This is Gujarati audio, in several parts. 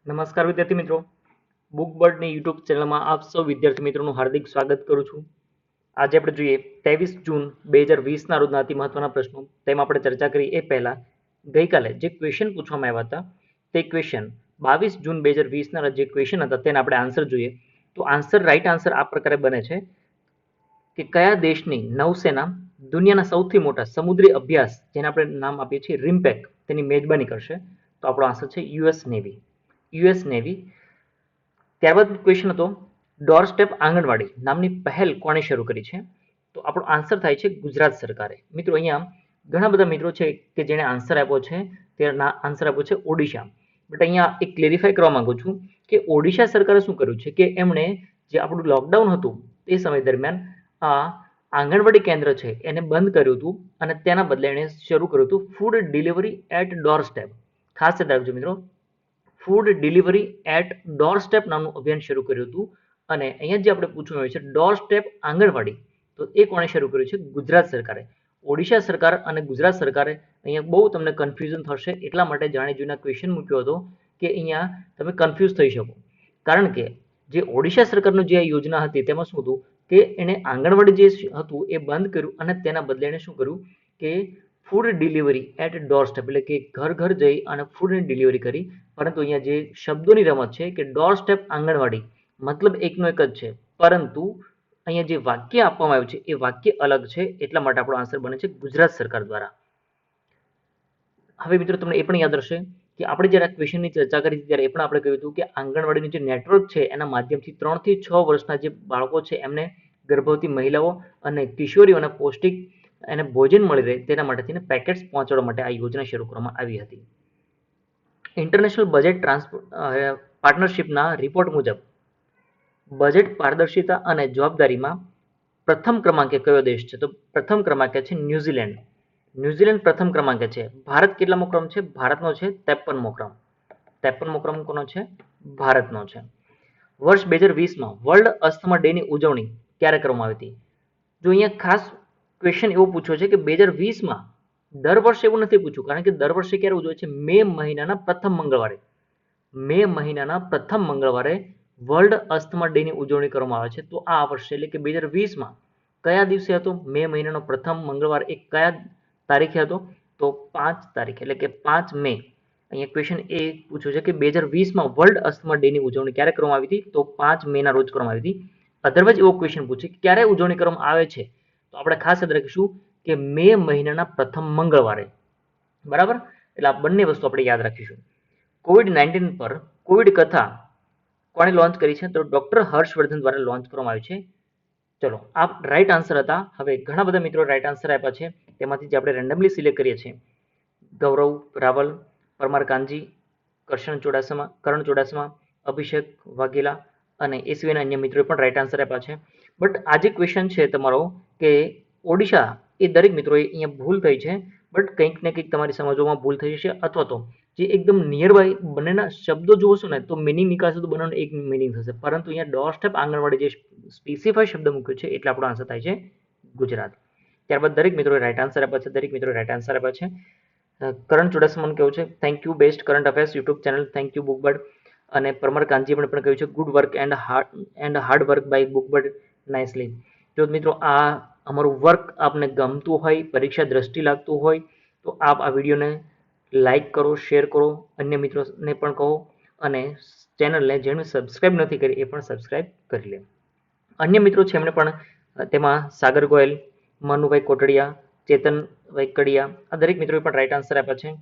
નમસ્કાર વિદ્યાર્થી મિત્રો, બુક બર્ડની યુટ્યુબ ચેનલમાં આપ સૌ વિદ્યાર્થી મિત્રોનું હાર્દિક સ્વાગત કરું છું. આજે આપણે જોઈએ 23 જૂન 2020ના રોજના અતિ મહત્વના પ્રશ્નો. તેમાં આપણે ચર્ચા કરી એ પહેલા ગઈકાલે જે ક્વેશ્ચન પૂછવામાં આવ્યા હતા તે ક્વેશ્ચન 22 જૂન 2020ના જે ક્વેશ્ચન હતા તેના આપણે આન્સર જોઈએ. તો રાઈટ આન્સર આ પ્રકારે બને છે કે કયા દેશની નૌસેના દુનિયાના સૌથી મોટા સમુદ્રી અભ્યાસ, જેને આપણે નામ આપીએ છીએ રિમ્પેક, તેની મેજબાની કરશે? તો આપણો આન્સર છે યુએસ નેવી. ત્યારબાદ ક્વેશ્ચન હતો ડોર સ્ટેપ આંગણવાડી નામની પહેલ કોણે શરૂ કરી છે? તો આપણો આન્સર થાય છે ગુજરાત સરકારે. મિત્રો, અહીંયા ઘણા બધા મિત્રો છે કે જેણે આન્સર આપ્યો છે, તેના આન્સર આપ્યો છે ઓડિશા. બટ અહીંયા એક ક્લેરિફાય કરવા માંગુ છું કે ઓડિશા સરકારે શું કર્યું છે કે એમણે જે આપણું લોકડાઉન હતું તે સમય દરમિયાન આ આંગણવાડી કેન્દ્ર છે એને બંધ કર્યું હતું અને તેના બદલે એણે શરૂ કર્યું હતું food delivery at doorstep. ખાસ યાદ રાખજો મિત્રો, food delivery at doorstep નામનું અભિયાન શરૂ કર્યું હતું. અને અહીંયા જે આપણે પૂછવામાં આવ્યું છે ડોર સ્ટેપ આંગણવાડી, તો એ કોણે શરૂ કર્યું છે? ગુજરાત સરકારે. ઓડિશા સરકાર અને ગુજરાત સરકારે અહીંયા બહુ તમને કન્ફ્યુઝન થશે, એટલા માટે જાણી જોઈને ક્વેશ્ચન મૂક્યો હતો કે અહીંયા તમે કન્ફ્યુઝ થઈ શકો. કારણ કે જે ઓડિશા સરકારનું જે યોજના હતી તેમાં શું હતું કે એને આંગણવાડી જે હતું એ બંધ કર્યું અને તેના બદલે એને શું કર્યું કે food delivery at doorstep, એટલે કે ઘર ઘર જઈ અને ફૂડની ડિલિવરી કરી. પરંતુ અહીંયા જે શબ્દોની રમત છે કે ડોર સ્ટેપ આંગણવાડી, મતલબ એકનો એક જ છે, પરંતુ અહીંયા જે વાક્ય આપવામાં આવ્યું છે એ વાક્ય અલગ છે, એટલા માટે આપણો આન્સર બને છે ગુજરાત સરકાર દ્વારા. હવે મિત્રો, તમને એ પણ યાદ હશે કે આપણે જ્યારે આ ક્વેશ્ચનની ચર્ચા કરી હતી ત્યારે એ પણ આપણે કહ્યું હતું કે આંગણવાડીનું જે નેટવર્ક છે એના માધ્યમથી 3 થી 6 વર્ષના જે બાળકો છે એમને, ગર્ભવતી મહિલાઓ અને કિશોરીઓને પૌષ્ટિક એને ભોજન મળી રહે તેના માટે પેકેટ્સ પહોંચાડવા માટે આ યોજના શરૂ કરવામાં આવી હતી. ઇન્ટરનેશનલ બજેટ પાર્ટનરશિપના રિપોર્ટ મુજબ બજેટ પારદર્શિતા અને જવાબદારીમાં પ્રથમ ક્રમાંકે કયો દેશ છે? તો પ્રથમ ક્રમાંકે છે ન્યુઝીલેન્ડ. ન્યુઝીલેન્ડ પ્રથમ ક્રમાંકે છે. ભારત કેટલામો ક્રમ છે? ભારતનો છે 53મો ક્રમ. 53મો ક્રમ કોનો છે? ભારતનો છે. વર્ષ 2020માં વર્લ્ડ અસ્થમા ડે ની ઉજવણી ક્યારે કરવામાં આવી હતી? જો અહીંયા ખાસ ક્વેશ્ચન એવો પૂછ્યો છે કે 2020માં, દર વર્ષે એવું નથી પૂછ્યું, કારણ કે દર વર્ષે ક્યારે ઉજવાય છે? મે મહિનાના પ્રથમ મંગળવારે વર્લ્ડ અસ્થમા ડે ની ઉજવણી કરવામાં આવે છે. તો આ વર્ષે એટલે કે 2020માં કયા દિવસે હતો? મે મહિનાનો પ્રથમ મંગળવાર એ કયા તારીખે હતો? તો 5 તારીખે, એટલે કે 5 મે. અહીંયા ક્વેશ્ચન એ પૂછ્યું છે કે 2020માં વર્લ્ડ અસ્થમા ડે ની ઉજવણી ક્યારે કરવામાં આવી હતી? તો 5 મેના રોજ કરવામાં આવી હતી. અધરવાઇઝ એવો ક્વેશ્ચન પૂછે કે ક્યારે ઉજવણી કરવામાં આવે છે, તો આપણે ખાસ યાદ રાખીશું કે મે મહિનાના પ્રથમ મંગળવારે. બરાબર? એટલે આ બંને વસ્તુ આપણે યાદ રાખીશું. કોવિડ-19 પર કોવિડ કથા કોણે લોન્ચ કરી છે? તો ડોક્ટર હર્ષવર્ધન દ્વારા લોન્ચ કરવામાં આવી છે. ચલો, આ રાઈટ આન્સર હતા. હવે ઘણા બધા મિત્રો રાઈટ આન્સર આપ્યા છે, તેમાંથી જે આપણે રેન્ડમલી સિલેક્ટ કરીએ છીએ ગૌરવ રાવલ, પરમાર કાનજી, કરણ ચુડાસમા, અભિષેક વાઘેલા અને એ સિવાયના અન્ય મિત્રોએ પણ રાઈટ આન્સર આપ્યા છે. બટ આ જે ક્વેશ્ચન છે તમારો કે ઓડિશા, એ દરેક મિત્રોએ અહીંયા ભૂલ થઈ છે. બટ કંઈક ને કંઈક તમારી સમજવામાં ભૂલ થઈ જશે, અથવા તો જે એકદમ નિયર બાય બંનેના શબ્દો જોશો ને તો મિનિંગ નીકળશે તો બંનેનો એક મિનિંગ થશે. પરંતુ અહીંયા ડોર સ્ટેપ આંગણવાડી જે સ્પેસિફાઈ શબ્દ મૂક્યો છે એટલે આપણો આન્સર થાય છે ગુજરાત. ત્યારબાદ દરેક મિત્રોએ રાઈટ આન્સર આપ્યા છે. કરણ ચુડાસમાનું કેવું છે thank you, best current affairs YouTube channel, thank you Bookbird. અને પરમાર કાનજીએ પણ કહ્યું છે good work and hard work by Bookbird, nicely. જો મિત્રો આ અમારું વર્ક આપને ગમતું હોય, પરીક્ષા દ્રષ્ટિ લાગતું હોય, તો આપ આ વિડીયોને લાઈક કરો, શેર કરો, અન્ય મિત્રોને પણ કહો, અને ચેનલને જેણે સબસ્ક્રાઇબ નથી કરી એ પણ સબસ્ક્રાઇબ કરી લે. અન્ય મિત્રો છે એમણે પણ તેમાં સાગર ગોયલ, મનુભાઈ કોટડિયા, ચેતન વૈકડિયા, આ દરેક મિત્રોએ પણ રાઈટ આન્સર આપ્યા છે.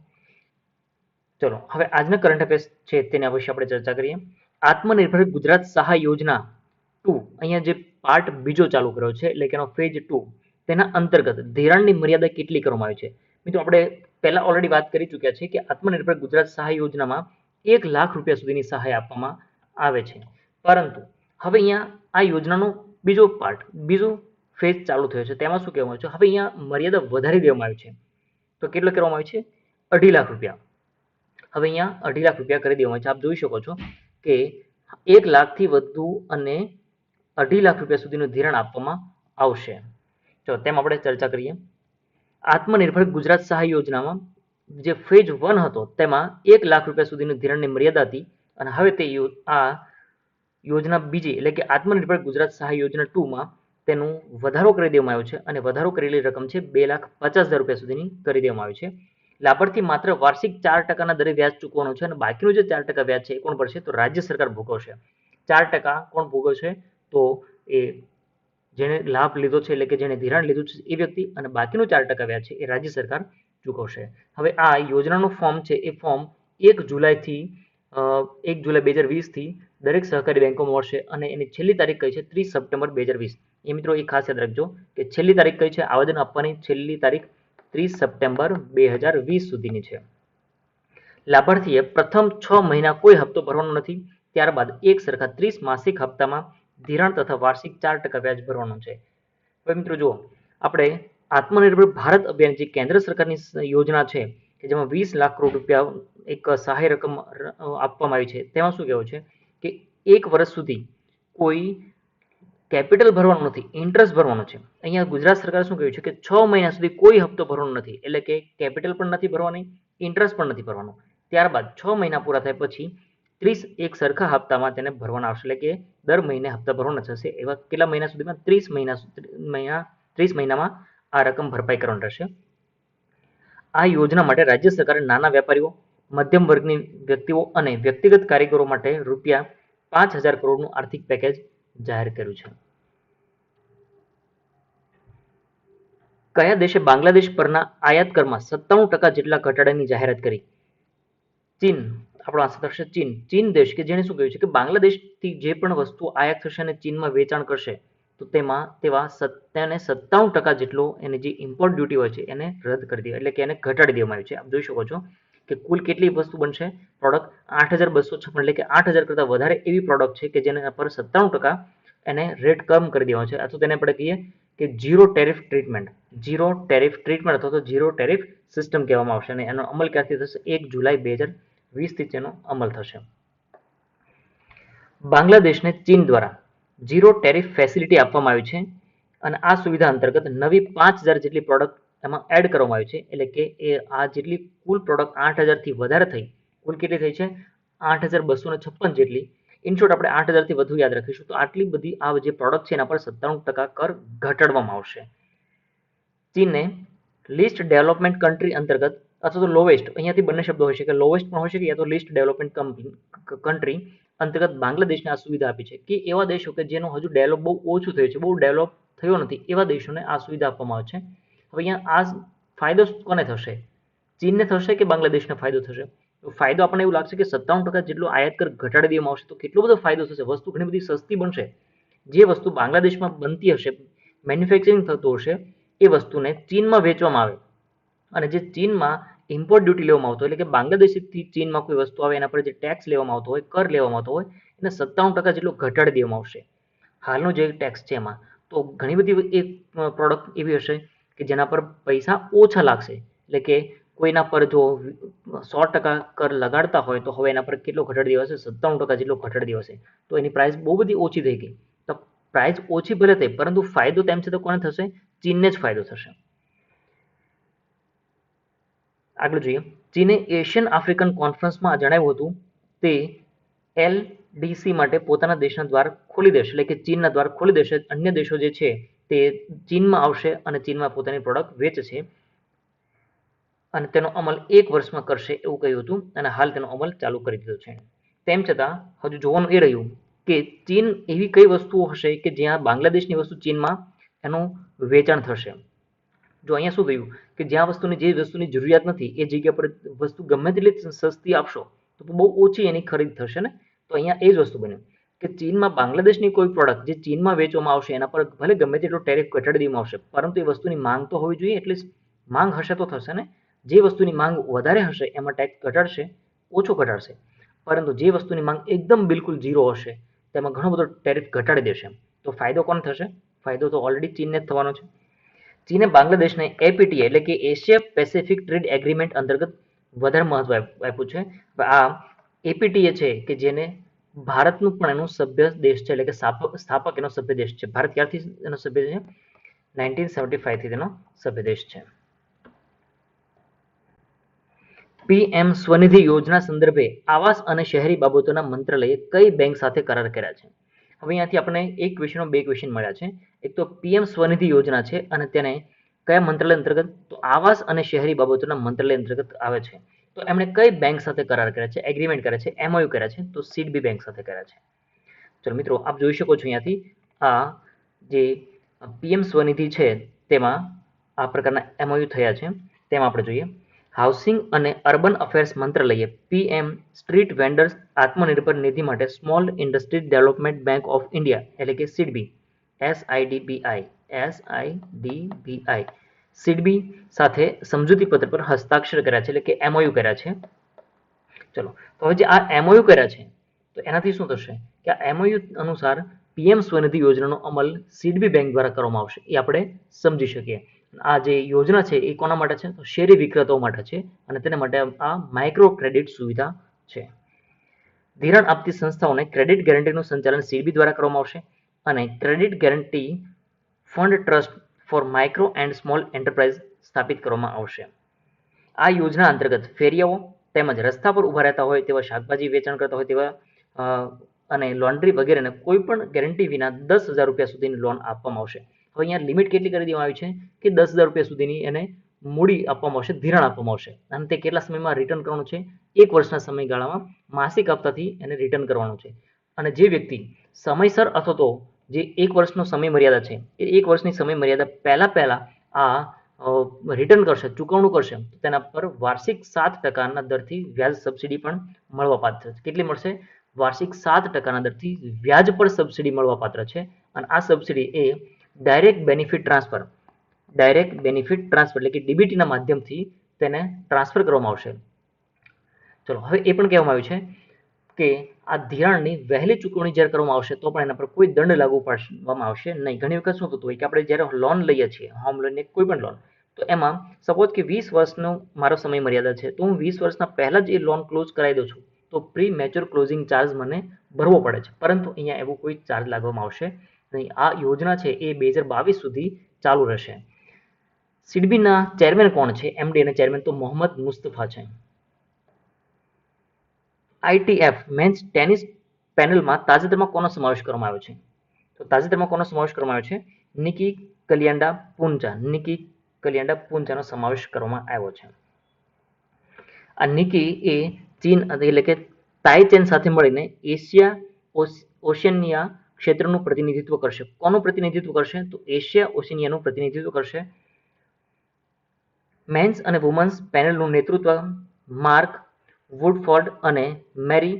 ચલો, હવે આજના કરંટ અફેર્સ છે તેના વિશે આપણે ચર્ચા કરીએ. આત્મનિર્ભર ગુજરાત સહાય યોજના 2, અહીંયા જે પાર્ટ બીજો ચાલુ કર્યો છે, એટલે કે એનો ફેઝ 2, તેના અંતર્ગત ધિરાણની મર્યાદા કેટલી કરવામાં આવી છે? મિત્રો, આપણે પહેલા ઓલરેડી વાત કરી ચૂક્યા છે કે આત્મનિર્ભર ગુજરાત સહાય યોજનામાં 1 લાખ રૂપિયા સુધીની સહાય આપવામાં આવે છે. પરંતુ હવે અહીંયા આ યોજનાનો બીજો ફેઝ ચાલુ થયો છે. તેમાં શું કહેવામાં આવ્યું છે? હવે અહીંયા મર્યાદા વધારી દેવામાં આવી છે. તો કેટલો કરવામાં આવ્યું છે? 2.5 લાખ રૂપિયા. હવે અહીંયા 2.5 લાખ રૂપિયા કરી દેવામાં આવે છે. આપ જોઈ શકો છો કે 1 લાખથી વધુ અને 2.5 લાખ રૂપિયા સુધીનું ધિરાણ આપવામાં આવશે. ચલો, તેમ આપણે ચર્ચા કરીએ. આત્મનિર્ભર ગુજરાત સહાય યોજનામાં જે ફેઝ 1 હતો તેમાં 1 લાખ રૂપિયા સુધીની ધિરાણની મર્યાદા હતી, અને હવે આ યોજના બીજી એટલે કે આત્મનિર્ભર ગુજરાત સહાય યોજના 2 માં તેનું વધારો કરી દેવામાં આવ્યો છે અને વધારો કરેલી રકમ છે 2,50,000 રૂપિયા સુધીની કરી દેવામાં આવી છે. લાભાર્થી માત્ર વાર્ષિક 4% દરે વ્યાજ ચૂકવવાનું છે અને બાકીનું જે 4% વ્યાજ છે એ કોણ ભરશે? તો રાજ્ય સરકાર ભોગવશે. 4% કોણ ભોગવશે? તો એ જેને લાભ લીધો છે એટલે કે જેને ધિરાણ લીધું છે એ વ્યક્તિ, અને બાકીનું 4% વ્યાજ છે એ રાજ્ય સરકાર ચૂકવશે. હવે આ યોજનાનું ફોર્મ છે એ ફોર્મ 1 જુલાઈ 2020 થી દરેક સહકારી બેંકોમાં મળશે અને એની છેલ્લી તારીખ કઈ છે? 30 સપ્ટેમ્બર 2020. એ મિત્રો એ ખાસ યાદ રાખજો કે છેલ્લી તારીખ કઈ છે? આવેદન આપવાની છેલ્લી તારીખ 30 સપ્ટેમ્બર 2020 સુધીની છે. લાભાર્થીએ પ્રથમ 6 મહિના કોઈ હપ્તો ભરવાનો નથી. ત્યારબાદ એક સરખા 30 માસિક હપ્તામાં ધિરાણ તથા વાર્ષિક 4% વ્યાજ ભરવાનું છે. હવે મિત્રો જુઓ, આપણે આત્મનિર્ભર ભારત અભિયાન જે કેન્દ્ર સરકારની યોજના છે કે જેમાં 20 લાખ કરોડ રૂપિયા એક સહાય રકમ આપવામાં આવી છે, તેમાં શું કહેવું છે કે 1 વર્ષ સુધી કોઈ કેપિટલ ભરવાનું નથી, ઇન્ટરેસ્ટ ભરવાનું છે. અહીંયા ગુજરાત સરકારે શું કહ્યું છે કે 6 મહિના સુધી કોઈ હપ્તો ભરવાનો નથી, એટલે કે કેપિટલ પણ નથી ભરવાની, ઇન્ટરેસ્ટ પણ નથી ભરવાનો. ત્યારબાદ 6 મહિના પૂરા થાય પછી 30 એક સરખા હપ્તામાં તેને ભરવાના આવશે, એટલે કે દર મહિને હપ્તા ભરવાના થશે. એવા કેટલા મહિના સુધીમાં? 30 મહિનામાં આ રકમ ભરપાઈ કરવાની રહેશે. આ યોજના માટે રાજ્ય સરકારે નાના વેપારીઓ, મધ્યમ વર્ગની વ્યક્તિઓ અને વ્યક્તિગત કારીગરો માટે રૂપિયા 5,000 કરોડનું આર્થિક પેકેજ જાહેર કર્યું છે. કયા દેશે બાંગ્લાદેશ પરના આયાત કરમાં 97% જેટલા ઘટાડાની જાહેરાત કરી? ચીન. આપણો આન્સર થશે ચીન. ચીન દેશ કે જેણે શું કહ્યું છે કે બાંગ્લાદેશથી જે પણ વસ્તુ આયાત થશે અને ચીનમાં વેચાણ કરશે તો તેવા 97% જેટલો એને જે ઇમ્પોર્ટ ડ્યુટી હોય છે એને રદ કરી દેવા, એટલે કે એને ઘટાડી દેવામાં આવી છે. આપ જોઈ શકો છો કે કુલ કેટલી વસ્તુ બનશે? પ્રોડક્ટ 8,256, એટલે કે 8,000 કરતાં વધારે એવી પ્રોડક્ટ છે કે જેના પર 97% એને રેટ કમ કરી દેવાનો છે, અથવા તેને આપણે કહીએ કે ઝીરો ટેરિફ ટ્રીટમેન્ટ અથવા તો ઝીરો ટેરિફ સિસ્ટમ કહેવામાં આવશે. અને એનો અમલ ક્યારથી થશે? 1 જુલાઈ 2020 થી તેનો અમલ થશે. બાંગ્લાદેશને ચીન દ્વારા ઝીરો ટેરિફ ફેસિલિટી આપવામાં આવી છે અને આ સુવિધા અંતર્ગત નવી 5,000 જેટલી પ્રોડક્ટ એમાં એડ કરવામાં આવી છે, એટલે કે આ જેટલી કુલ પ્રોડક્ટ 8,000 થી વધારે થઈ, કુલ કેટલી થઈ છે? 8,256 જેટલી. ઇન શોર્ટ આપણે 8,000 થી વધુ યાદ રાખીશું તો આટલી બધી આ જે પ્રોડક્ટ છે એના પર 97% કર ઘટાડવામાં આવશે. ચીનને લીસ્ટ ડેવલપમેન્ટ કન્ટ્રી અંતર્ગત અથવા તો લોવેસ્ટ, અહીંયાથી બંને શબ્દો હોય છે કે લોવેસ્ટ પણ હોય છે કે યા તો લીસ્ટ ડેવલપમેન્ટ કન્ટ્રી અંતર્ગત બાંગ્લાદેશને આ સુવિધા આપી છે કે એવા દેશો કે જેનો હજુ ડેવલપ બહુ ઓછું થયું છે, બહુ ડેવલપ થયો નથી, એવા દેશોને આ સુવિધા આપવામાં આવે છે. હવે અહીંયા આ ફાયદો કોને થશે? ચીનને થશે કે બાંગ્લાદેશને ફાયદો થશે? ફાયદો આપણને એવું લાગશે કે 97% જેટલો આયાત કર ઘટાડી દેવામાં આવશે તો કેટલો બધો ફાયદો થશે, વસ્તુ ઘણી બધી સસ્તી બનશે. જે વસ્તુ બાંગ્લાદેશમાં બનતી હશે, મેન્યુફેક્ચરિંગ થતું હશે, એ વસ્તુને ચીનમાં વેચવામાં આવે અને જે ચીનમાં ઇમ્પોર્ટ ડ્યુટી લેવામાં આવતો, એટલે કે બાંગ્લાદેશથી ચીનમાં કોઈ વસ્તુ આવે એના પર જે ટેક્સ લેવામાં આવતો હોય, કર લેવામાં આવતો હોય, એને 97% જેટલો ઘટાડી દેવામાં આવશે હાલનો જે ટેક્સ છે એમાં. તો ઘણી બધી એક પ્રોડક્ટ એવી હશે કે જેના પર પૈસા ઓછા લાગશે, એટલે કે કોઈના પર જો 100% કર લગાડતા હોય તો હવે એના પર કેટલો ઘટાડી દેવાશે? 97% જેટલો ઘટાડી દેવાશે. તો એની પ્રાઇસ બહુ બધી ઓછી થઈ ગઈ. તો પ્રાઇસ ઓછી ભલે થઈ, પરંતુ ફાયદો તેમ છે તો કોને થશે? ચીનને જ ફાયદો થશે. આગળ જોઈએ, ચીને એશિયન આફ્રિકન કોન્ફરન્સમાં જણાવ્યું હતું તે એલડીસી માટે પોતાના દેશના દ્વાર ખોલી દેશે, એટલે કે ચીનના દ્વાર ખોલી દેશે. અન્ય દેશો જે છે તે ચીનમાં આવશે અને ચીનમાં પોતાની પ્રોડક્ટ વેચશે અને તેનો અમલ 1 વર્ષમાં કરશે એવું કહ્યું હતું અને હાલ તેનો અમલ ચાલુ કરી દીધો છે. તેમ છતાં હજુ જોવાનું એ રહ્યું કે ચીન એવી કઈ વસ્તુઓ હશે કે જ્યાં બાંગ્લાદેશની વસ્તુ ચીનમાં એનું વેચાણ થશે. જો અહીંયા શું થયું કે જે વસ્તુની જરૂરિયાત નથી એ જગ્યા પર વસ્તુ ગમે તેટલી સસ્તી આપશો તો બહુ ઓછી એની ખરીદ થશે ને. તો અહીંયા એ જ વસ્તુ બન્યું કે ચીનમાં બાંગ્લાદેશની કોઈ પ્રોડક્ટ જે ચીનમાં વેચવામાં આવશે એના પર ભલે ગમે તેટલો ટેરિફ ઘટાડી દેવામાં આવશે, પરંતુ એ વસ્તુની માંગ તો હોવી જોઈએ, એટલે માંગ હશે તો થશે ને. જે વસ્તુની માંગ વધારે હશે એમાં ટેક્સ ઘટાડશે, ઓછો ઘટાડશે, પરંતુ જે વસ્તુની માંગ એકદમ બિલકુલ ઝીરો હશે તેમાં ઘણો બધો ટેરિફ ઘટાડી દેશે. તો ફાયદો કોણ થશે? ફાયદો તો ઓલરેડી ચીનને જ થવાનો છે. ચીને બાંગ્લાદેશને એપીટીએ એટલે કે એશિયા પેસિફિક ટ્રેડ એગ્રીમેન્ટ અંતર્ગત વધારે મહત્વ આપ્યું છે. આ એપીટીએ છે કે જેને ભારતનું પણ એનું સભ્ય દેશ છે, એટલે કે સ્થાપક એનો સભ્ય દેશ છે. ભારત ક્યારથી એનો સભ્ય છે? 1975 થી તેનો સભ્ય દેશ છે. પીએમ સ્વનિધિ યોજના સંદર્ભે આવાસ અને શહેરી બાબતોના મંત્રાલયે કઈ બેંક સાથે કરાર કર્યા છે? હવે અહીંયાથી આપણે એક ક્વેશ્ચનો બે ક્વેશ્ચન મળ્યા છે. એક તો પીએમ સ્વનિધિ યોજના છે અને તેને કયા મંત્રાલય અંતર્ગત? તો આવાસ અને શહેરી બાબતોના મંત્રાલય અંતર્ગત આવે છે. તો એમણે કઈ બેંક સાથે કરાર કર્યા છે, એગ્રીમેન્ટ કર્યા છે, એમઓયુ કર્યા છે? તો સીડબી બેંક સાથે કર્યા છે. ચલો મિત્રો, આપ જોઈ શકો છો અહીંયાથી આ જે પીએમ સ્વનિધિ છે તેમાં આ પ્રકારના એમઓયુ થયા છે. તેમાં આપણે જોઈએ, હાઉસિંગ અને અર્બન અફેર્સ મંત્રાલયે પીએમ સ્ટ્રીટ વેન્ડર્સ આત્મનિર્ભર નિધિ માટે small industry development bank of India એટલે કે સીડબી એસઆઈડીબીઆઈ સીડબી સાથે સમજૂતી પત્ર પર હસ્તાક્ષર કર્યા છે, એટલે કે એમઓયુ કર્યા છે. ચલો, તો હવે જે આ એમઓયુ કર્યા છે તો એનાથી શું થશે કે આ એમઓયુ અનુસાર પીએમ સ્વનિધિ યોજનાનો અમલ સીડબી બેંક દ્વારા કરવામાં આવશે, એ આપણે સમજી શકીએ. આ જે યોજના છે એ કોના માટે છે? તો શેરી વિક્રેતાઓ માટે છે અને તેના માટે આ માઇક્રો ક્રેડિટ સુવિધા છે. ધિરાણ આપતી સંસ્થાઓને ક્રેડિટ ગેરંટીનું સંચાલન સીડબી દ્વારા કરવામાં આવશે અને credit guarantee fund trust for micro and small enterprise સ્થાપિત કરવામાં આવશે. આ યોજના અંતર્ગત ફેરિયાઓ તેમજ રસ્તા પર ઊભા રહેતા હોય તેવા શાકભાજી વેચાણ કરતા હોય તેવા અને લોન્ડ્રી વગેરેને કોઈ પણ ગેરંટી વિના 10,000 રૂપિયા સુધીની લોન આપવામાં આવશે. હવે અહીંયા લિમિટ કેટલી કરી દેવામાં આવી છે કે 10,000 રૂપિયા સુધીની એને મૂડી આપવામાં આવશે, ધિરાણ આપવામાં આવશે અને તે કેટલા સમયમાં રિટર્ન કરવાનું છે? 1 વર્ષના સમયગાળામાં માસિક હપ્તાથી એને રિટર્ન કરવાનું છે. અને જે વ્યક્તિ સમયસર અથવા તો જે 1 વર્ષનો સમય મર્યાદા છે એ 1 વર્ષની સમય મર્યાદા પહેલા આ રિટર્ન કરશે, ચૂકવણું કરશે, તો તેના પર વાર્ષિક 7% દરથી વ્યાજ સબસિડી પણ મળવાપાત્ર છે. કેટલી મળશે? વાર્ષિક 7% દરથી વ્યાજ પર સબસિડી મળવાપાત્ર છે. અને આ સબસિડી એ ડાયરેક્ટ બેનિફિટ ટ્રાન્સફર એટલે કે ડીબીટીના માધ્યમથી તેને ટ્રાન્સફર કરવામાં આવશે. ચલો, હવે એ પણ કહેવામાં આવ્યું છે કે આ ધિરાણની વહેલી ચૂકવણી જ્યારે કરવામાં આવશે તો પણ એના પર કોઈ દંડ લાગુ પાડવામાં આવશે નહીં. ઘણી વખત શું થતું હોય કે આપણે જ્યારે લોન લઈએ છીએ, હોમ લોન ને કોઈ પણ લોન, તો એમાં સપોઝ કે 20 વર્ષનો મારો સમય મર્યાદા છે, તો હું 20 વર્ષના પહેલા જ એ લોન ક્લોઝ કરાવી દઉં છું તો પ્રી મેચ્યોર ક્લોઝિંગ ચાર્જ મને ભરવો પડે છે, પરંતુ અહીંયા એવું કોઈ ચાર્જ લાગવામાં આવશે નહીં. આ યોજના છે એ 2022 સુધી ચાલુ રહેશે. સીડબીના ચેરમેન કોણ છે? એમડી અને ચેરમેન તો મોહમ્મદ મુસ્તફા છે. આઈટીએફ મેન્સ ટેનિસ પેનલમાં તાજેતરમાં કોનો સમાવેશ કરવામાં આવ્યો છે? તો તાજેતરમાં કોનો સમાવેશ કરવામાં આવ્યો છે? નિકી કલિયાન્ડા પૂંચાનો સમાવેશ કરવામાં આવ્યો છે. આ નિકી એ ચીન એટલે કે તાઇચેન સાથે મળીને એશિયા ઓશિયાનિયા ક્ષેત્રનું પ્રતિનિધિત્વ કરશે. કોનું પ્રતિનિધિત્વ કરશે? તો એશિયા ઓશિયાનિયાનું પ્રતિનિધિત્વ કરશે. મેન્સ અને વુમન્સ પેનલનું નેતૃત્વ માર્ક વુડફોર્ડ અને મેરી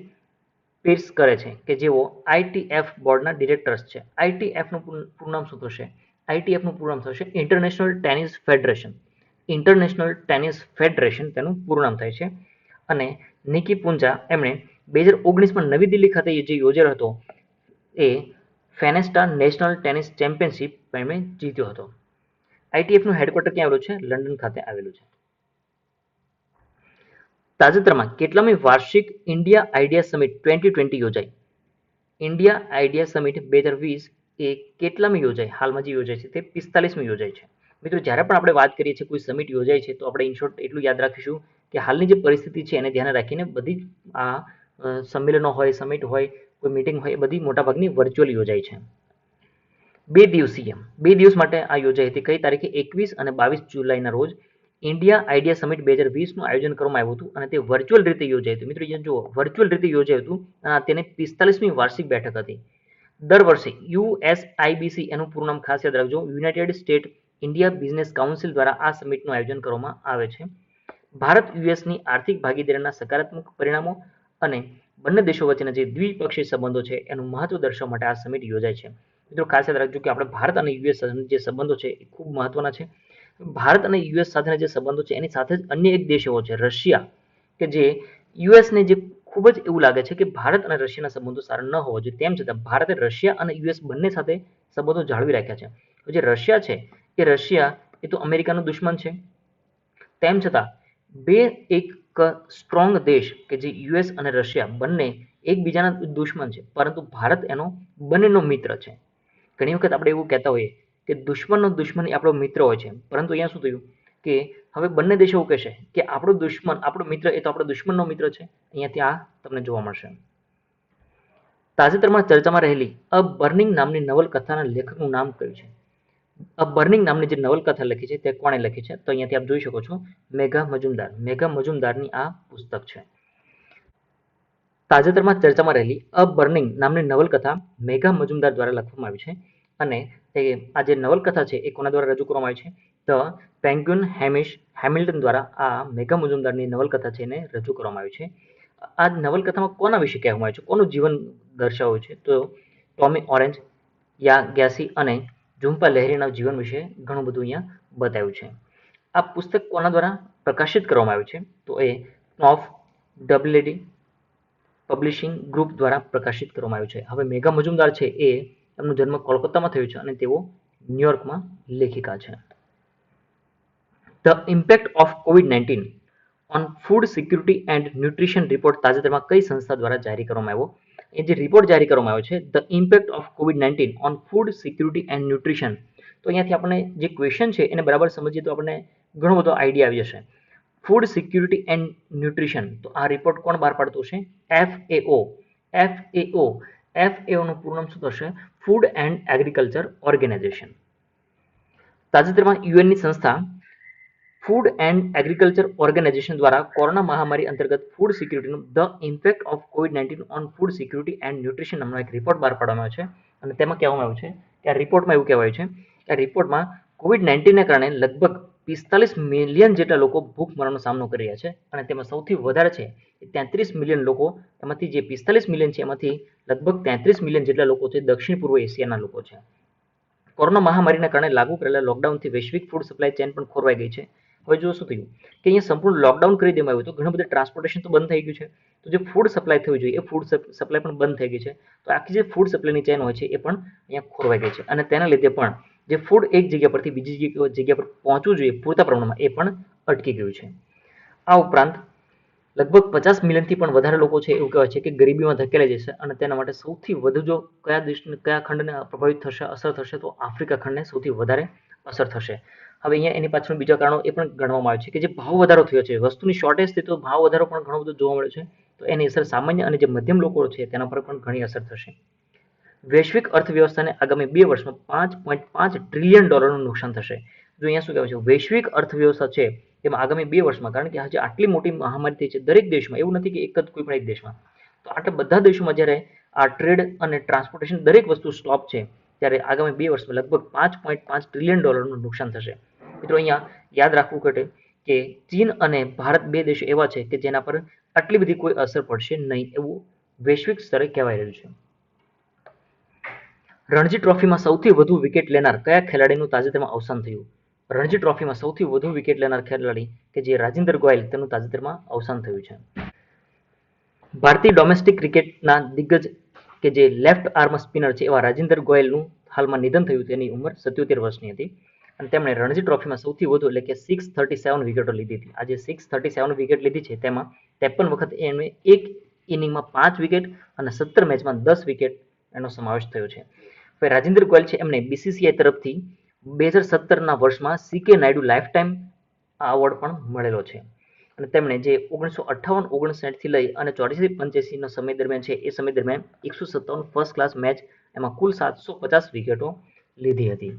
પીર્સ કરે છે કે જેઓ આઈટીએફ બોર્ડના ડિરેક્ટર્સ છે. આઈટીએફનું પૂરું નામ શું થશે? આઈટીએફનું પૂરું નામ થશે ઇન્ટરનેશનલ ટેનિસ ફેડરેશન તેનું પૂરું નામ થાય છે. અને નિકી પૂંજા એમણે 2019માં નવી દિલ્હી ખાતે જે યોજાયો હતો એ ફેનેસ્ટા નેશનલ ટેનિસ ચેમ્પિયનશિપ એમણે જીત્યો હતો. આઈટીએફનું હેડક્વાર્ટર ક્યાં આવેલું છે? લંડન ખાતે આવેલું છે. તાજેતરમાં કેટલામી વાર્ષિક ઇન્ડિયા આઈડિયા સમિટ 2020 યોજાઈ? ઇન્ડિયા આઈડિયા સમિટ 2020 એ કેટલામી યોજાઈ? હાલમાં જે યોજાઈ છે તે 45મી યોજાઈ છે. મિત્રો, જ્યારે પણ આપણે વાત કરીએ છીએ કોઈ સમિટ યોજાય છે તો આપણે ઇનશોર્ટ એટલું યાદ રાખીશું કે હાલની જે પરિસ્થિતિ છે એને ધ્યાને રાખીને બધી આ સંમેલનો હોય, સમિટ હોય, કોઈ મીટિંગ હોય, એ બધી મોટાભાગની વર્ચ્યુઅલ યોજાય છે. 2 દિવસ માટે આ યોજાઈ હતી. કઈ તારીખે? 21 અને 22 જુલાઈના રોજ ઇન્ડિયા આઈડિયા સમિટ 2020નું આયોજન કરવામાં આવ્યું હતું અને તે વર્ચ્યુઅલ રીતે યોજાયું હતું. મિત્રો, અહીંયા જુઓ, વર્ચ્યુઅલ રીતે યોજાયું હતું અને તેને 45મી વાર્ષિક બેઠક હતી. દર વર્ષે યુએસઆઈબીસી એનું પૂરું નામ ખાસ યાદ રાખજો, United state India business council દ્વારા આ સમિટનું આયોજન કરવામાં આવે છે. ભારત યુએસની આર્થિક ભાગીદારીના સકારાત્મક પરિણામો અને બંને દેશો વચ્ચેના જે દ્વિપક્ષીય સંબંધો છે એનું મહત્વ દર્શાવવા માટે આ સમિટ યોજાય છે. મિત્રો, ખાસ યાદ રાખજો કે આપણે ભારત અને યુએસ જે સંબંધો છે એ ખૂબ મહત્વના છે. ભારત અને યુએસ સાથેના જે સંબંધો છે એની સાથે જ અન્ય એક દેશ એવો છે રશિયા, કે જે યુએસને જે ખૂબ જ એવું લાગે છે કે ભારત અને રશિયાના સંબંધો સારા ન હોવા જોઈએ, તેમ છતાં ભારતે રશિયા અને યુએસ બંને સાથે સંબંધો જાળવી રાખ્યા છે. જે રશિયા છે એ તો અમેરિકાનો દુશ્મન છે, તેમ છતાં એક સ્ટ્રોંગ દેશ કે જે યુએસ અને રશિયા બંને એકબીજાના દુશ્મન છે, પરંતુ ભારત એનો બંનેનો મિત્ર છે. ઘણી વખત આપણે એવું કહેતા હોઈએ કે દુશ્મનનો દુશ્મન એ આપણો મિત્ર હોય છે, પરંતુ અહીંયા શું થયું? કે હવે બંને દેશો એવું કહેશે કે આપણો દુશ્મન આપણો મિત્ર એ તો આપણો દુશ્મનનો મિત્ર છે. અહીંયાથી આ તમને જોવા મળશે. તાજેતરમાં ચર્ચામાં રહેલી અ બર્નિંગ નામની નવલકથાના લેખકનું નામ કયું છે? અ બર્નિંગ નામની જે નવલકથા લખી છે તે કોણે લખી છે? તો અહીંયાથી આપ જોઈ શકો છો મેઘા મજુમદાર. મેઘા મજુમદારની આ પુસ્તક છે. તાજેતરમાં ચર્ચામાં રહેલી અ બર્નિંગ નામની નવલકથા મેઘા મજુમદાર દ્વારા લખવામાં આવી છે અને આ જે નવલકથા છે એ કોના દ્વારા રજૂ કરવામાં આવી છે? તો પેંગ્વિન હેમિલ્ટન દ્વારા આ મેઘા મજુમદારની નવલકથા છે એને રજૂ કરવામાં આવી છે. આ નવલકથામાં કોના વિશે કહેવામાં આવ્યું છે? કોનું જીવન દર્શાવ્યું છે? તો ટોમી ઓરેન્જ, ગ્યાસી અને ઝુમ્પા લહેરીના જીવન વિશે ઘણું બધું અહીંયા બતાવ્યું છે. આ પુસ્તક કોના દ્વારા પ્રકાશિત કરવામાં આવ્યું છે? તો એ નોફ ડબલ્યુડી પબ્લિશિંગ ગ્રુપ દ્વારા પ્રકાશિત કરવામાં આવ્યું છે. હવે મેઘા મજુમદાર છે એ એમનો જન્મ કોલકાતામાં થયો છે અને તેઓ ન્યુયોર્કમાં લેખિકા છે. ધ ઇમ્પેક્ટ ઓફ કોવિડ-19 on food security and nutrition report તાજેતરમાં કઈ સંસ્થા દ્વારા જારી કરવામાં આવ્યો? એ જે રિપોર્ટ જારી કરવામાં આવ્યો છે ધ ઇમ્પેક્ટ ઓફ કોવિડ-19 on food security and nutrition, તો અહીંયાથી આપણે જે ક્વેશ્ચન છે એને બરાબર સમજીએ તો આપણને ઘણો બધો આઈડિયા આવી જશે. ફૂડ સિક્યુરિટી એન્ડ ન્યુટ્રિશન, તો આ રિપોર્ટ કોણ બહાર પાડતું છે? FAO નું પૂરું નામ શું થશે? Food and agriculture organisation. તાજેતરમાં યુએનની સંસ્થા ફૂડ એન્ડ એગ્રીકલ્ચર ઓર્ગેનાઇઝેશન દ્વારા કોરોના મહામારી અંતર્ગત ફૂડ સિક્યુરિટીનું ધ ઇમ્પેક્ટ ઓફ કોવિડ-19 on food security and nutrition નામનો એક રિપોર્ટ બહાર પાડવામાં આવ્યો છે અને તેમાં કહેવામાં આવ્યું છે કે આ રિપોર્ટમાં એવું કહેવાયું છે કે આ રિપોર્ટમાં કોવિડ-19ને કારણે લગભગ 45 મિલિયન જેટલા લોકો ભૂખમરણનો સામનો કરી રહ્યા છે અને તેમાં સૌથી વધારે છે 33 મિલિયન લોકો. એમાંથી જે 45 મિલિયન છે એમાંથી લગભગ 33 મિલિયન જેટલા લોકો છે દક્ષિણ પૂર્વ એશિયાના લોકો છે. કોરોના મહામારીના કારણે લાગુ કરેલા લોકડાઉનથી વૈશ્વિક ફૂડ સપ્લાય ચેન પણ ખોરવાઈ ગઈ છે. હવે જો શું થયું કે અહીંયા સંપૂર્ણ લોકડાઉન કરી દેવામાં આવ્યું તો ઘણું બધું ટ્રાન્સપોર્ટેશન તો બંધ થઈ ગયું છે, તો જે ફૂડ સપ્લાય થવી જોઈએ એ ફૂડ સપ્લાય પણ બંધ થઈ ગઈ છે. તો આખી જે ફૂડ સપ્લાયની ચેન હોય છે એ પણ અહીંયા ખોરવાઈ ગઈ છે અને તેના લીધે પણ જે ફૂડ એક જગ્યા પરથી બીજી જગ્યા પર પહોંચવું જોઈએ પૂરતા પ્રમાણમાં એ પણ અટકી ગયું છે. આ ઉપરાંત લગભગ 50 મિલિયનથી પણ વધારે લોકો છે એવું કહેવાય છે કે ગરીબીમાં ધકેલાઈ જશે અને તેના માટે સૌથી વધુ જો કયા ખંડને પ્રભાવિત થશે, અસર થશે, તો આફ્રિકા ખંડને સૌથી વધારે અસર થશે. હવે અહીંયા એની પાછળ બીજા કારણો એ પણ ગણવામાં આવે છે કે જે ભાવ વધારો થયો છે, વસ્તુની શોર્ટેજથી તો ભાવ વધારો પણ ઘણો બધો જોવા મળે છે, તો એની અસર સામાન્ય અને જે મધ્યમ લોકો છે તેના પર પણ ઘણી અસર થશે. વૈશ્વિક અર્થવ્યવસ્થાને આગામી 2 વર્ષમાં $5.5 ટ્રિલિયન નુકસાન થશે. જો અહીંયા શું કહેવાય છે, વૈશ્વિક અર્થવ્યવસ્થા છે તેમાં આગામી 2 વર્ષમાં, કારણ કે આજે આટલી મોટી મહામારી થઈ છે દરેક દેશમાં, એવું નથી કે એક જ કોઈ પણ એક દેશમાં, તો આટલા બધા દેશોમાં જ્યારે આ ટ્રેડ અને ટ્રાન્સપોર્ટેશન દરેક વસ્તુ સ્ટોપ છે ત્યારે આગામી 2 વર્ષમાં લગભગ $5.5 ટ્રિલિયન નુકસાન થશે. મિત્રો અહીંયા યાદ રાખવું ઘટે કે ચીન અને ભારત બે દેશો એવા છે કે જેના પર આટલી બધી કોઈ અસર પડશે નહીં એવું વૈશ્વિક સ્તરે કહેવાય રહ્યું છે. રણજી ટ્રોફીમાં સૌથી વધુ વિકેટ લેનાર કયા ખેલાડીનું તાજેતરમાં અવસાન થયું? રણજી ટ્રોફીમાં સૌથી વધુ વિકેટ લેનાર ખેલાડી કે જે રાજેન્દ્ર ગોયલ તેનું તાજેતરમાં અવસાન થયું છે. ભારતીય ડોમેસ્ટિક ક્રિકેટના દિગ્ગજ કે જે લેફ્ટ આર્મ સ્પિનર છે એવા રાજેન્દ્ર ગોયલનું હાલમાં નિધન થયું. તેની ઉંમર 77 વર્ષની હતી અને તેમણે રણજી ટ્રોફીમાં સૌથી વધુ એટલે કે 637 વિકેટો લીધી હતી. આ જે 637 વિકેટ લીધી છે તેમાં 53 વખત એમને એક ઇનિંગમાં 5 વિકેટ અને 17 મેચમાં 10 વિકેટ એનો સમાવેશ થયો છે. હવે રાજેન્દ્ર ગોયલ છે એમને બીસીસીઆઈ તરફથી 2017ના વર્ષમાં CK Naidu life time award પણ મળેલો છે અને તેમણે જે 1958-59 થી લઈ અને 84-85 સમય દરમિયાન છે એ સમય દરમિયાન 157 ફર્સ્ટ ક્લાસ મેચ એમાં કુલ 750 વિકેટો લીધી હતી.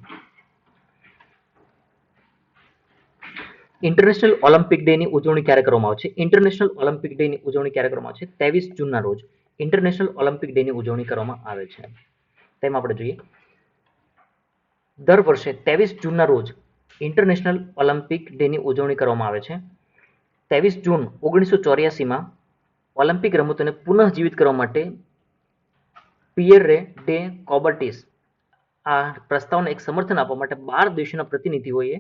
ઇન્ટરનેશનલ ઓલિમ્પિક ડેની ઉજવણી ક્યારે કરવામાં આવે છે? ઇન્ટરનેશનલ ઓલિમ્પિક ડેની ઉજવણી ક્યારે કરવામાં આવે છે? 23 જૂનના રોજ ઇન્ટરનેશનલ ઓલિમ્પિક ડેની ઉજવણી કરવામાં આવે છે. તેમાં આપણે જોઈએ દર વર્ષે 23 જૂનના રોજ ઇન્ટરનેશનલ ઓલિમ્પિક ડેની ઉજવણી કરવામાં આવે છે. 23 જૂન 1984માં ઓલિમ્પિક રમતોને પુનઃજીવિત કરવા માટે પિયરે ડે કોબર્ટિસ આ પ્રસ્તાવને એક સમર્થન આપવા માટે 12 દેશોના પ્રતિનિધિઓએ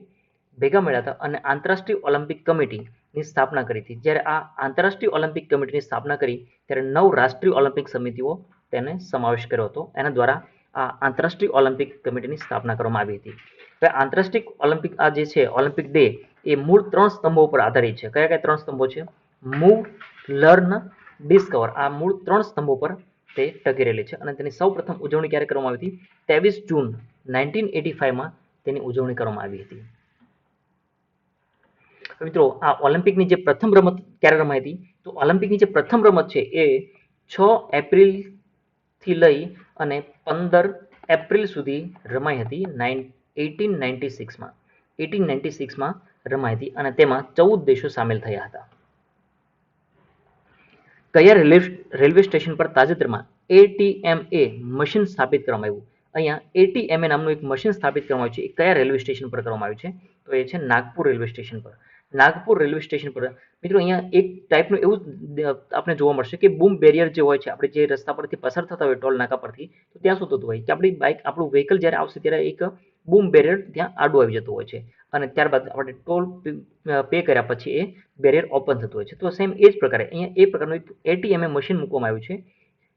ભેગા મળ્યા હતા અને આંતરરાષ્ટ્રીય ઓલિમ્પિક કમિટીની સ્થાપના કરી હતી. જ્યારે આ આંતરરાષ્ટ્રીય ઓલિમ્પિક કમિટીની સ્થાપના કરી ત્યારે 9 રાષ્ટ્રીય ઓલિમ્પિક સમિતિઓ તેને સમાવેશ કર્યો હતો. એના દ્વારા આ આંતરરાષ્ટ્રીય ઓલિમ્પિક કમિટીની સ્થાપના કરવામાં આવી હતી. હવે આંતરરાષ્ટ્રીય ઓલિમ્પિક આ જે છે ઓલિમ્પિક ડે એ મૂળ 3 સ્તંભો ઉપર આધારિત છે. કયા 3 સ્તંભો છે? Move, learn, discover. આ મૂળ 3 સ્તંભો પર તે ટકી રહેલી છે અને તેની સૌપ્રથમ ઉજવણી ક્યારે કરવામાં આવી હતી? 23 જૂન 1985માં તેની ઉજવણી કરવામાં આવી હતી. મિત્રો આ ઓલિમ્પિકની જે પ્રથમ રમત ક્યારે રમાઈ હતી, તો ઓલિમ્પિકની જે પ્રથમ રમત છે એ 6 એપ્રિલ થી લઈ અને 15 એપ્રિલ સુધી રમાઈ હતી 1896માં રમાઈ હતી અને તેમાં 14 દેશો સામેલ થયા હતા. કયા રેલવે સ્ટેશન પર તાજેતરમાં ATMA મશીન સ્થાપિત કરવામાં આવ્યું? અહીંયા ATMA નામનું એક મશીન સ્થાપિત કરવામાં આવ્યું છે. એ કયા રેલવે સ્ટેશન પર કરવામાં આવ્યું છે? તો એ છે નાગપુર રેલવે સ્ટેશન પર. નાગપુર રેલવે સ્ટેશન પર મિત્રો અહીંયા એક ટાઈપનું એવું આપણે જોવા મળશે કે બૂમ બેરિયર જે હોય છે, આપણે જે રસ્તા પરથી પસાર થતા હોય ટોલ નાકા પરથી, તો ત્યાં શું થતું હોય કે આપણી બાઇક, આપણું વ્હીકલ જ્યારે આવશે ત્યારે એક બૂમ બેરિયર ત્યાં આડું આવી જતું હોય છે અને ત્યારબાદ આપણે ટોલ પે કર્યા પછી એ બેરિયર ઓપન થતું હોય છે. તો સેમ એ જ પ્રકારે અહીંયા એ પ્રકારનું એક ATMA મશીન મૂકવામાં આવ્યું છે.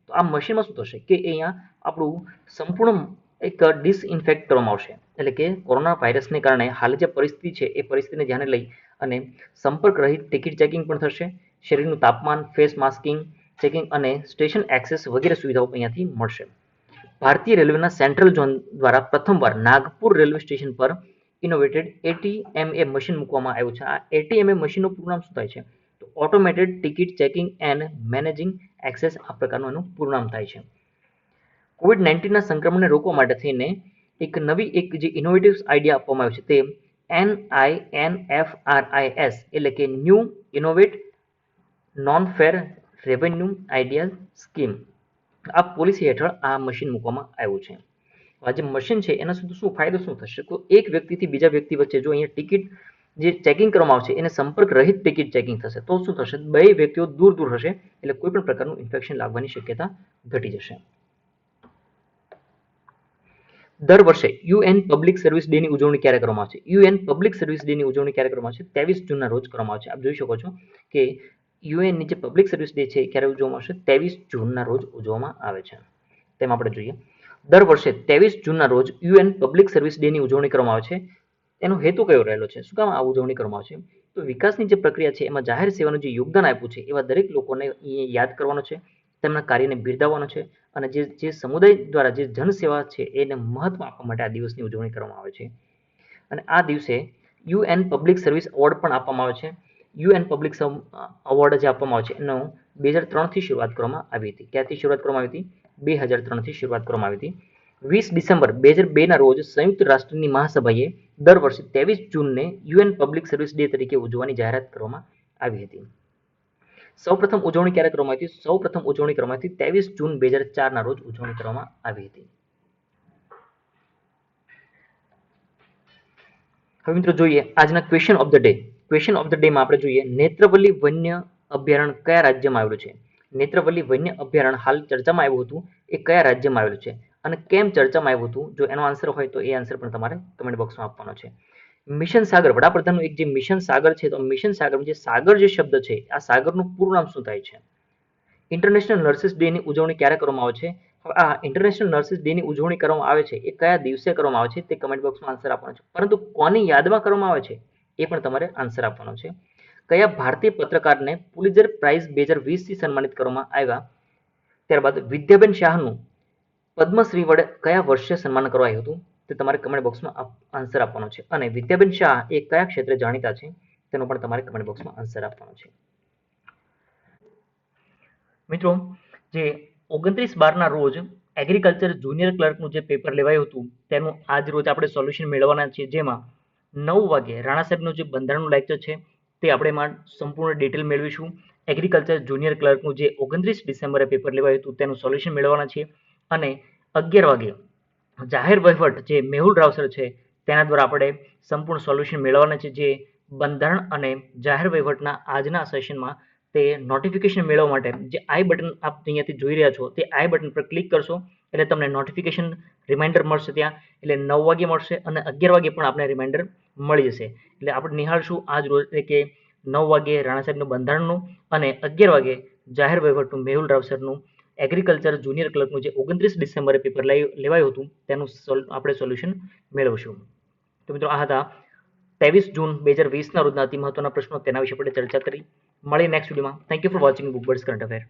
તો આ મશીનમાં શું થશે કે અહીંયા આપણું સંપૂર્ણ એક ડિસઇન્ફેક્ટ કરવામાં આવશે, એટલે કે કોરોના વાયરસને કારણે હાલ જે પરિસ્થિતિ છે એ પરિસ્થિતિને ધ્યાને લઈ અને સંપર્ક રહિત ટિકિટ ચેકિંગ પણ થશે, શરીરનું તાપમાન, ફેસ માસ્કિંગ ચેકિંગ અને સ્ટેશન એક્સેસ વગેરે સુવિધાઓ અહીંયાથી મળશે. ભારતીય રેલવેના સેન્ટ્રલ ઝોન દ્વારા પ્રથમવાર નાગપુર રેલવે સ્ટેશન પર ઇનોવેટેડ ATMA મશીન મૂકવામાં આવ્યું છે. આ ATMA મશીનનું પૂરું નામ શું થાય છે? તો automated ticket checking and managing access આ પ્રકારનું એનું પૂરું નામ થાય છે. COVID-19ના સંક્રમણને રોકવા માટે થઈને એક નવી જે ઇનોવેટિવ આઈડિયા આપવામાં આવ્યો છે તે NINFRIS એટલે કે ન્યૂ ઇનોવેટ નોન ફેર રેવન્યુ આઈડિયા સ્કીમ, આ પોલિસી હેઠળ આ મશીન મૂકવામાં આવ્યું છે. આ જે મશીન છે એના શું ફાયદો શું થશે? તો એક વ્યક્તિથી બીજા વ્યક્તિ વચ્ચે જો અહીંયા ટિકિટ જે ચેકિંગ કરવામાં આવશે એને સંપર્ક રહિત ટિકિટ ચેકિંગ થશે. તો શું થશે? બે વ્યક્તિઓ દૂર હશે એટલે કોઈ પણ પ્રકારનું ઇન્ફેક્શન લાગવાની શક્યતા ઘટી જશે. દર વર્ષે UN પબ્લિક સર્વિસ ડે ની ઉજવણી ક્યારે કરવામાં આવશે? UN પબ્લિક સર્વિસ ડે ની ઉજવણી ક્યારે કરવામાં આવશે? 23 જૂનના રોજ કરવામાં આવશે. આપ જોઈ શકો છો કે UN ની જે પબ્લિક સર્વિસ ડે છે ક્યારે ઉજવવામાં આવશે? 23 જૂનના રોજ ઉજવવામાં આવે છે. તેમાં આપણે જોઈએ દર વર્ષે 23 જૂનના રોજ UN પબ્લિક સર્વિસ ડે ની ઉજવણી કરવામાં આવે છે. એનો હેતુ કયો રહેલો છે? શું કામ આ ઉજવણી કરવામાં આવે છે? તો વિકાસની જે પ્રક્રિયા છે એમાં જાહેર સેવાનું જે યોગદાન આપ્યું છે એવા દરેક લોકોને યાદ કરવાનો છે, તેમના કાર્યને બિરદાવવાનો છે અને જે સમુદાય દ્વારા જે જનસેવા છે એને મહત્વ આપવા માટે આ દિવસની ઉજવણી કરવામાં આવે છે. અને આ દિવસે UN પબ્લિક સર્વિસ એવોર્ડ પણ આપવામાં આવે છે. UN પબ્લિક એવોર્ડ જે આપવામાં આવે છે એનો 2003 થી શરૂઆત કરવામાં આવી હતી. ક્યાંથી શરૂઆત કરવામાં આવી હતી? 2003 થી શરૂઆત કરવામાં આવી હતી. 20 ડિસેમ્બર 2002ના રોજ સંયુક્ત રાષ્ટ્રની મહાસભાએ દર વર્ષે 23 જૂનને UN પબ્લિક સર્વિસ ડે તરીકે ઉજવવાની જાહેરાત કરવામાં આવી હતી. સૌપ્રથમ ઉજવણી ક્યારે કરવામાં આવી હતી? સૌપ્રથમ ઉજવણી કરવામાં આવી હતી 23 જૂન 2004ના રોજ ઉજવણી કરવામાં આવી હતી. હવે મિત્રો જોઈએ આજના question of the day. Question of the day માં આપણે જોઈએ નેત્રવલી વન્ય અભયારણ્ય કયા રાજ્યમાં આવેલું છે? નેત્રવલી વન્ય અભયારણ્ય હાલ ચર્ચામાં આવ્યું હતું એ કયા રાજ્યમાં આવેલું છે અને કેમ ચર્ચામાં આવ્યું હતું? જો એનો આન્સર હોય તો એ આન્સર પણ તમારે કમેન્ટ બોક્સમાં આપવાનો છે. મિશન સાગર, વડાપ્રધાનનું એક જે મિશન સાગર છે તો મિશન સાગર જે સાગર જે શબ્દ છે આ સાગરનું પૂરું નામ શું થાય છે? ઇન્ટરનેશનલ નર્સિસ ડે ની ઉજવણી ક્યારે કરવામાં આવે છે? હવે આ ઇન્ટરનેશનલ નર્સિસ ડે ની ઉજવણી કરવામાં આવે છે એ કયા દિવસે કરવામાં આવે છે તે કમેન્ટ બોક્સમાં આન્સર આપવાનો છે. પરંતુ કોની યાદમાં કરવામાં આવે છે એ પણ તમારે આન્સર આપવાનો છે. કયા ભારતીય પત્રકારને પુલિત્ઝર પ્રાઇઝ 2020 થી સન્માનિત કરવામાં આવ્યા? ત્યારબાદ વિદ્યાબેન શાહનું પદ્મશ્રી વડે કયા વર્ષે સન્માન કરવામાં આવ્યું હતું તે તમારે કમેન્ટ બોક્સમાં આન્સર આપવાનો છે. અને વિદ્યાબેન શાહ એ કયા ક્ષેત્રે જાણીતા છે તેનો પણ તમારે કમેન્ટ બોક્સમાં આન્સર આપવાનો છે. મિત્રો જે 29/12ના રોજ એગ્રીકલ્ચર જુનિયર ક્લર્કનું જે પેપર લેવાયું હતું તેનું આજ રોજ આપણે સોલ્યુશન મેળવવાના છીએ, જેમાં 9 વાગે રાણા સાહેબનું જે બંધારણનું લેક્ચર છે તે આપણે એમાં સંપૂર્ણ ડિટેલ મેળવીશું. એગ્રીકલ્ચર જુનિયર ક્લર્કનું જે 29 ડિસેમ્બરે પેપર લેવાયું હતું તેનું સોલ્યુશન મેળવવાના છીએ. અને 11 વાગે જાહેર વહીવટ જે મેહુલ રાવસર છે તેના દ્વારા આપણે સંપૂર્ણ સોલ્યુશન મેળવવાના છે. જે બંધારણ અને જાહેર વહીવટના આજના સેશનમાં તે નોટિફિકેશન મેળવવા માટે જે આઈ બટન આપ અહીંયાથી જોઈ રહ્યા છો તે આઈ બટન પર ક્લિક કરશો એટલે તમને નોટિફિકેશન રિમાઇન્ડર મળશે ત્યાં. એટલે 9 વાગે મળશે અને 11 વાગે પણ આપણે રિમાઇન્ડર મળી જશે. એટલે આપણે નિહાળશું આજ રોજ એટલે કે 9 વાગે રાણા સાહેબનું બંધારણનું અને 11 વાગે જાહેર વહીવટનું મેહુલ રાવસરનું એગ્રીકલ્ચર જુનિયર ક્લર્કનું જે 29 ડિસેમ્બરે પેપર લેવાયું હતું તેનું આપણે સોલ્યુશન મેળવશું. તો મિત્રો આ હતા 23 જૂન 2020ના રોજના અતિ મહત્વના પ્રશ્નો, તેના વિશે આપણે ચર્ચા કરી. મળીએ નેક્સ્ટ વિડીયોમાં. Thank you for watching Bookbirds current affair.